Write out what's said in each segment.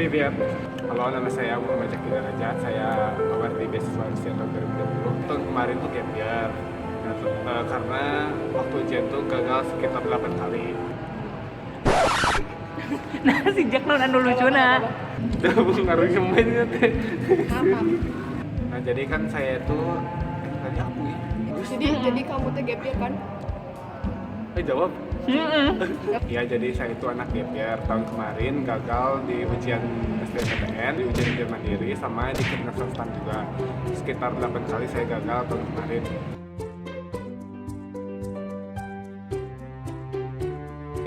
Привет, halo nama saya Muhammad Zakir Raja. Saya award di beasiswa usia tahun 2020. Tahun kemarin tuh gap year. Karena waktu ujian tuh gagal sekitar 8 kali. Nah, si Jack nu anu lucuna. Udah mengaruhi semuanya teh. Apa? Nah jadi kan saya tuh tadi aku ya. Jadi kamu tuh gap year kan? Jawab. Heeh. Ya jadi saya itu anak gap year tahun kemarin gagal di ujian SBMPTN, di ujian mandiri sama di Kemdikbud juga. Sekitar 8 kali saya gagal tahun kemarin.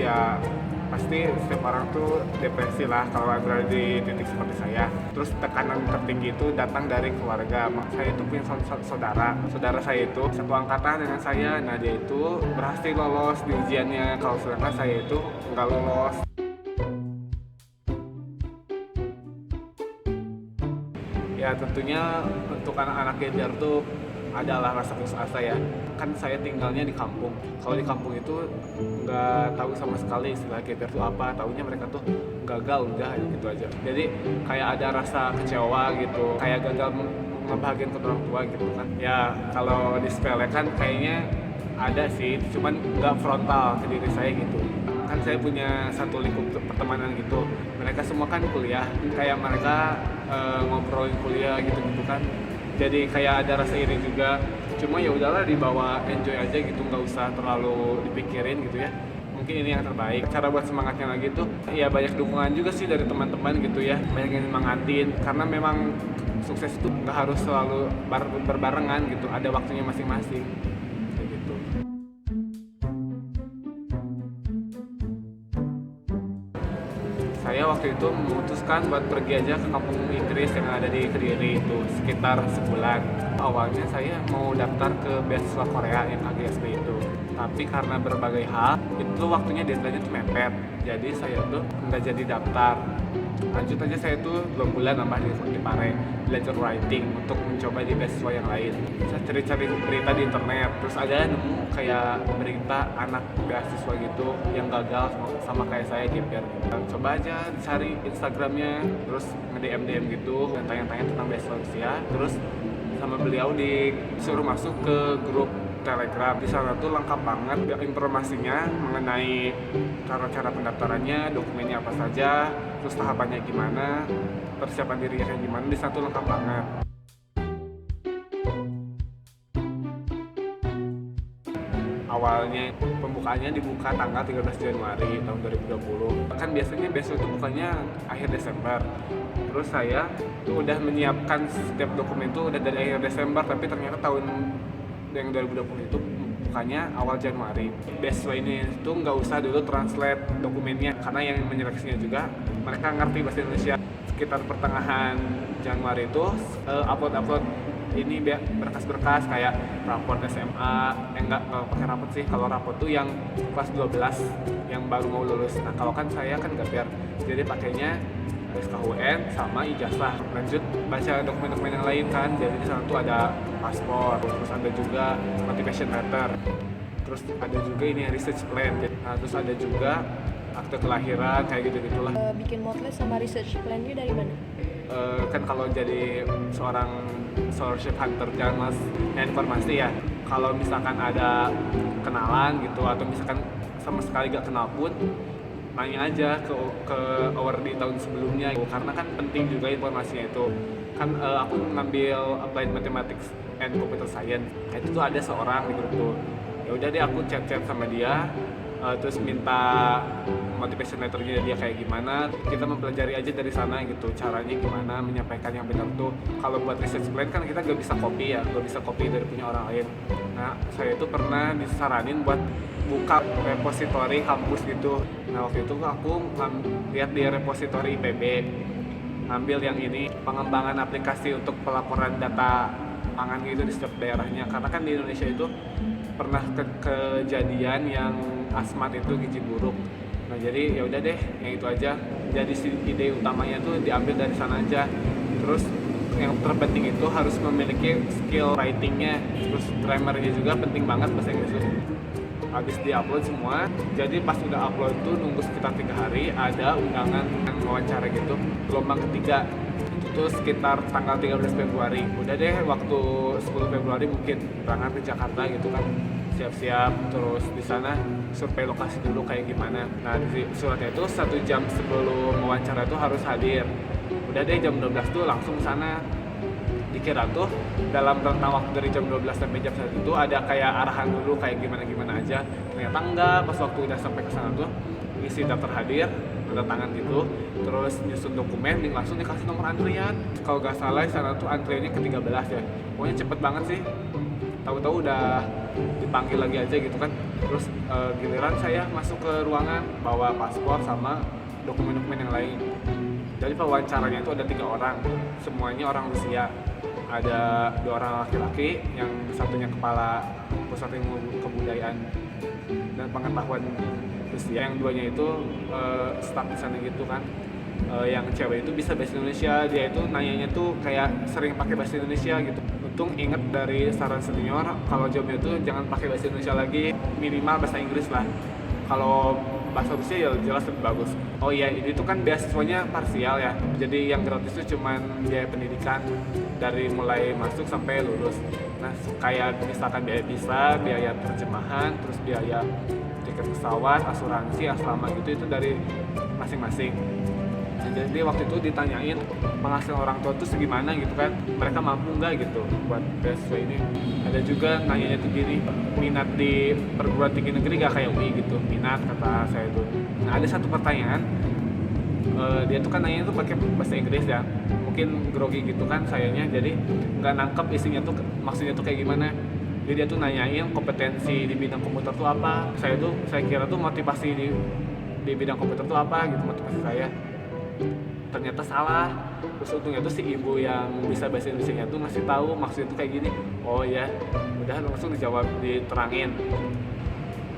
Ya pasti setiap orang tuh depresi lah kalau berada di titik seperti saya. Terus tekanan tertinggi itu datang dari keluarga. Saya itu punya saudara saya itu satu angkatan dengan saya. Nah dia itu berhasil lolos di ujiannya, kalau sedangkan saya itu nggak lolos. Ya tentunya untuk anak-anak Gejar tuh adalah rasa putus asa ya. Kan saya tinggalnya di kampung. Kalau di kampung itu nggak tahu sama sekali istilah Gejar itu apa. Taunya mereka tuh gagal udah gitu aja. Jadi kayak ada rasa kecewa gitu. Kayak gagal ngebahagiain orang tua gitu kan. Ya kalau disepelekan kayaknya ada sih, cuman nggak frontal ke diri saya gitu. Kan saya punya satu lingkup pertemanan gitu. Mereka semua kan kuliah. Kayak mereka ngobrolin kuliah gitu kan. Jadi kayak ada rasa iri juga. Cuma ya udahlah, dibawa enjoy aja gitu, nggak usah terlalu dipikirin gitu ya. Mungkin ini yang terbaik. Cara buat semangatnya lagi tuh ya banyak dukungan juga sih dari teman-teman gitu ya. Banyak yang semangatin karena memang sukses itu nggak harus selalu berbarengan gitu. Ada waktunya masing-masing. Kayak gitu. Saya waktu itu memutuskan buat pergi aja ke kampung Inggris yang ada di Kediri itu sekitar sebulan. Awalnya saya mau daftar ke beasiswa Korea yang KGSB itu, tapi karena berbagai hal itu waktunya deadline-nya tuh mepet, jadi saya tuh nggak jadi daftar. Lanjut aja saya tuh 2 bulan nambah di Pare belajar writing untuk mencoba di beasiswa yang lain. Saya cari-cari berita di internet, terus ada nemu kayak berita anak beasiswa gitu yang gagal sama kayak saya gap year. Coba aja cari Instagramnya, terus nge-DM gitu dan tanya-tanya tentang beasiswa Rusia. Terus sama beliau disuruh masuk ke grup Telegram. Di sana tuh lengkap banget informasinya mengenai cara-cara pendaftarannya, dokumennya apa saja, terus tahapannya gimana, persiapan dirinya kayak gimana. Di sana tuh lengkap banget. Awalnya pembukaannya dibuka tanggal 13 Januari tahun 2020. Kan biasanya besok itu bukanya akhir Desember. Terus saya tuh udah menyiapkan setiap dokumen tuh udah dari akhir Desember, tapi ternyata tahun yang 2020 itu bukanya awal Januari. Beasiswa ini tuh nggak usah dulu translate dokumennya karena yang menyeleksinya juga mereka ngerti bahasa Indonesia. Sekitar pertengahan Januari itu upload ini berkas-berkas kayak raport SMA, enggak pakai raport sih. Kalau raport tuh yang kelas 12 yang baru mau lulus. Nah kalau kan saya kan nggak biar, jadi pakainya SKUN sama ijazah. Lanjut baca dokumen-dokumen yang lain kan. Jadi di sana tuh ada paspor, terus ada juga motivation letter, terus ada juga ini research plan. Nah, terus ada juga akte kelahiran kayak gitu-gitulah. Bikin motless sama research plan-nya dari mana? Kan kalau jadi seorang scholarship hunter jangan mas informasi ya. Kalau misalkan ada kenalan gitu atau misalkan sama sekali gak kenal pun, nanya aja ke award di tahun sebelumnya karena kan penting juga informasinya itu. Kan aku ngambil applied mathematics and computer science. Nah, itu tuh ada seorang di grup tuh. Ya udah deh aku chat sama dia. Terus minta motivation letternya dia kayak gimana, kita mempelajari aja dari sana gitu, caranya gimana menyampaikan yang benar tuh. Kalau buat research plan kan kita gak bisa copy ya, gak bisa copy dari punya orang lain. Nah saya itu pernah disaranin buat buka repository kampus gitu. Nah waktu itu aku lihat di repository IPB, ngambil yang ini pengembangan aplikasi untuk pelaporan data pangan gitu di setiap daerahnya. Karena kan di Indonesia itu pernah kejadian yang asmat itu gizi buruk. Nah jadi ya udah deh yang itu aja. Jadi ide utamanya tuh diambil dari sana aja. Terus yang terpenting itu harus memiliki skill writingnya, terus grammarnya juga penting banget bahasa Inggris itu. habis diupload semua. Jadi pas udah upload tuh nunggu sekitar 3 hari ada undangan yang wawancara gitu, gelombang ketiga. Itu tuh sekitar tanggal 13 Februari. Udah deh waktu 10 Februari mungkin berangkat ke Jakarta gitu kan. Siap-siap, terus di sana survei lokasi dulu kayak gimana. Nah di suratnya itu 1 jam sebelum wawancara itu harus hadir. Udah deh jam 12 tuh langsung sana. Dikira tuh dalam rentang waktu dari jam 12 sampai jam 1 itu ada kayak arahan dulu kayak gimana-gimana aja. Ternyata enggak, pas waktu udah sampai ke sana tuh isi daftar hadir, tanda tangan gitu, terus nyusun dokumen, langsung dikasih nomor antrian. Kalau nggak salah di sana tuh antriannya ke-13 ya. Pokoknya cepet banget sih. Tahu-tahu udah dipanggil lagi aja gitu kan. Terus giliran saya masuk ke ruangan bawa paspor sama dokumen-dokumen yang lain. Jadi pewawancaranya itu ada 3 orang, semuanya orang Rusia. Ada 2 orang laki-laki, yang satunya kepala pusat ilmu kebudayaan dan pengetahuan Rusia, yang 2-nya itu staf di sana gitu kan. Yang cewek itu bisa bahasa Indonesia, dia itu nanyanya tuh kayak sering pakai bahasa Indonesia gitu. Untung inget dari saran senior kalau jawabnya tuh jangan pakai bahasa Indonesia lagi, minimal bahasa Inggris lah. Kalau bahasa Rusia ya jelas lebih bagus. Oh iya, ini tuh kan beasiswanya parsial ya. Jadi yang gratis itu cuman biaya pendidikan dari mulai masuk sampai lulus. Nah, kayak misalkan biaya visa, biaya terjemahan, terus biaya tiket pesawat, asuransi, asrama gitu itu dari masing-masing. Nah, jadi waktu itu ditanyain penghasilan orang tua tuh segimana gitu kan, mereka mampu nggak gitu buat beasiswa ini. Ada juga nanyanya tuh gini, minat di perguruan tinggi negeri gak kayak UI gitu, minat kata saya tuh. Nah ada satu pertanyaan, dia tuh kan nanya tuh pakai bahasa Inggris ya, mungkin grogi gitu kan sayanya, jadi nggak nangkep isinya tuh maksudnya tuh kayak gimana. Jadi dia tuh nanyain kompetensi di bidang komputer tuh apa. Saya kira tuh motivasi di bidang komputer tuh apa gitu, motivasi saya. Ternyata salah. Terus untungnya tuh si ibu yang bisa bahasa Indonesia tuh ngasih tahu maksudnya tuh kayak gini. Oh ya, udah langsung dijawab, diterangin.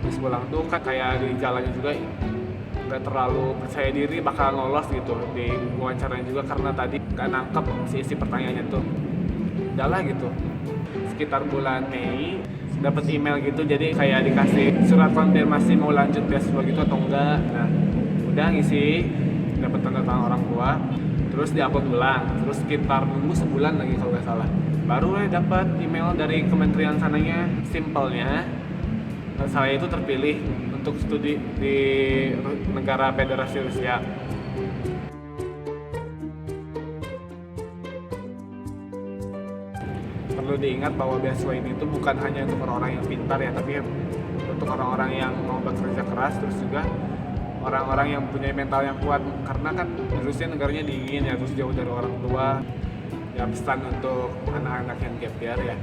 Terus pulang tuh kan kayak di jalannya juga nggak terlalu percaya diri bakal lolos gitu di wawancaranya juga, karena tadi nggak nangkep isi pertanyaannya tuh. Udahlah gitu. Sekitar bulan Mei dapat email gitu, jadi kayak dikasih surat konfirmasi mau lanjut beasiswa gitu atau enggak. Nah udah ngisi, dapat tanda tangan orang tua, terus diupload ulang, terus sekitar nunggu sebulan lagi kalau nggak salah, baru dapat email dari kementerian sananya. Simpelnya saya itu terpilih untuk studi di negara Federasi Rusia. Perlu diingat bahwa beasiswa ini tuh bukan hanya untuk orang-orang yang pintar ya, tapi untuk orang-orang yang mau bekerja keras, terus juga orang-orang yang punya mental yang kuat, karena kan Rusia negaranya dingin ya, terus jauh dari orang tua. Ya pesan untuk anak-anak yang gap year ya,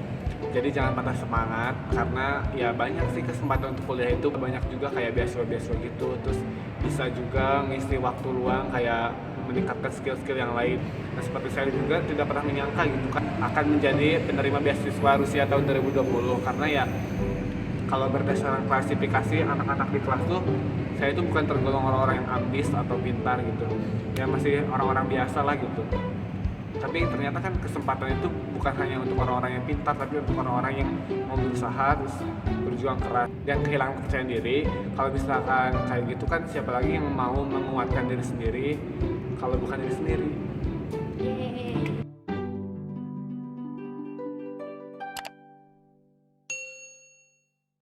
jadi jangan patah semangat, karena ya banyak sih kesempatan untuk kuliah itu, banyak juga kayak beasiswa gitu, terus bisa juga ngisi waktu luang kayak meningkatkan skill-skill yang lain. Nah seperti saya juga tidak pernah menyangka gitu kan akan menjadi penerima beasiswa Rusia tahun 2020, karena ya kalau berdasarkan klasifikasi anak-anak di kelas tuh, saya itu bukan tergolong orang-orang yang ambis atau pintar gitu, ya masih orang-orang biasa lah gitu. Tapi ternyata kan kesempatan itu bukan hanya untuk orang-orang yang pintar, tapi untuk orang-orang yang mau berusaha, terus berjuang keras dan kehilangan kepercayaan diri. Kalau misalkan kayak gitu kan siapa lagi yang mau menguatkan diri sendiri kalau bukan diri sendiri. Yeay.